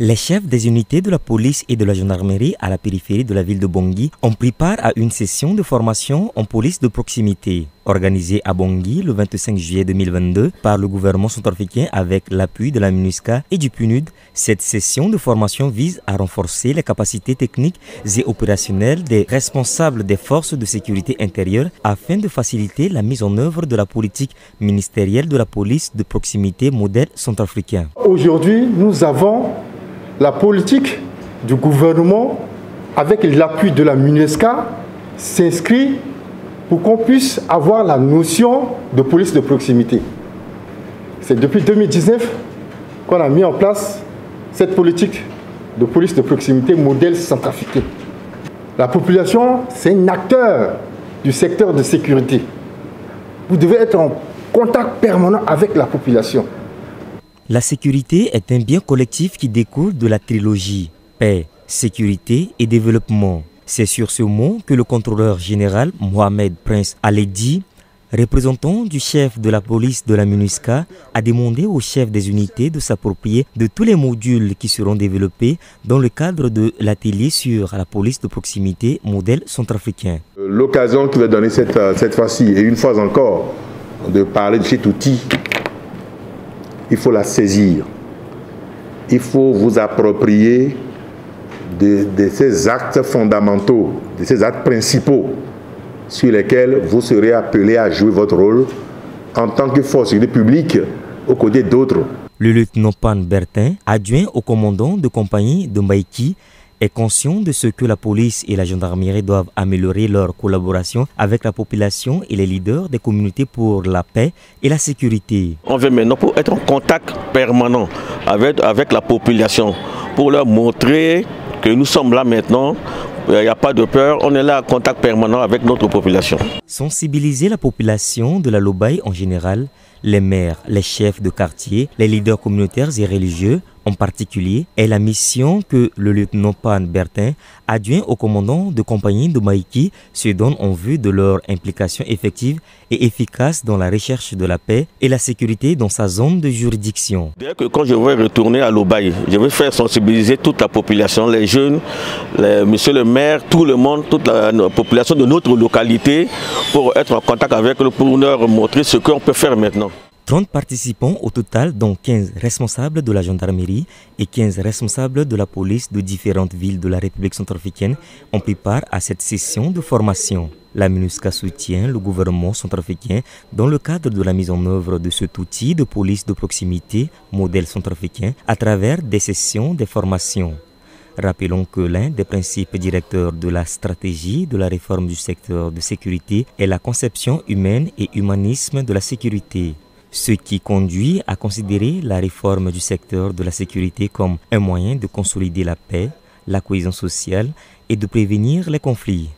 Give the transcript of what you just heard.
Les chefs des unités de la police et de la gendarmerie à la périphérie de la ville de Bangui ont pris part à une session de formation en police de proximité. Organisée à Bangui le 25 juillet 2022 par le gouvernement centrafricain avec l'appui de la MINUSCA et du PNUD, cette session de formation vise à renforcer les capacités techniques et opérationnelles des responsables des forces de sécurité intérieure afin de faciliter la mise en œuvre de la politique ministérielle de la police de proximité modèle centrafricain. Aujourd'hui, nous avons la politique du gouvernement, avec l'appui de la MINUSCA, s'inscrit pour qu'on puisse avoir la notion de police de proximité. C'est depuis 2019 qu'on a mis en place cette politique de police de proximité modèle centrafricain. La population, c'est un acteur du secteur de sécurité. Vous devez être en contact permanent avec la population. La sécurité est un bien collectif qui découle de la trilogie paix, sécurité et développement. C'est sur ce mot que le contrôleur général Mohamed Prince Aledi, représentant du chef de la police de la MINUSCA, a demandé au chef des unités de s'approprier de tous les modules qui seront développés dans le cadre de l'atelier sur la police de proximité modèle centrafricain. L'occasion qu'il va donner cette fois-ci, et une fois encore, de parler de cet outil, il faut la saisir. Il faut vous approprier de ces actes fondamentaux, de ces actes principaux sur lesquels vous serez appelé à jouer votre rôle en tant que force publique aux côtés d'autres. Le lieutenant Pan Bertin, adjoint au commandant de compagnie de Mbaïki, est conscient de ce que la police et la gendarmerie doivent améliorer leur collaboration avec la population et les leaders des communautés pour la paix et la sécurité. On veut maintenant pour être en contact permanent avec la population, pour leur montrer que nous sommes là maintenant, il n'y a pas de peur, on est là en contact permanent avec notre population. Sensibiliser la population de la Lobaye en général, les maires, les chefs de quartier, les leaders communautaires et religieux en particulier, est la mission que le lieutenant Pan Bertin, adjoint au commandant de compagnie de Maïki, se donne en vue de leur implication effective et efficace dans la recherche de la paix et la sécurité dans sa zone de juridiction. Dès que quand je vais retourner à Lobaye, je vais faire sensibiliser toute la population, les jeunes, monsieur le maire, tout le monde, toute la population de notre localité pour être en contact avec eux, pour leur montrer ce qu'on peut faire maintenant. 30 participants au total, dont 15 responsables de la gendarmerie et 15 responsables de la police de différentes villes de la République centrafricaine, ont pris part à cette session de formation. La MINUSCA soutient le gouvernement centrafricain dans le cadre de la mise en œuvre de cet outil de police de proximité modèle centrafricain à travers des sessions de formation. Rappelons que l'un des principes directeurs de la stratégie de la réforme du secteur de sécurité est la conception humaine et humanisme de la sécurité. Ce qui conduit à considérer la réforme du secteur de la sécurité comme un moyen de consolider la paix, la cohésion sociale et de prévenir les conflits.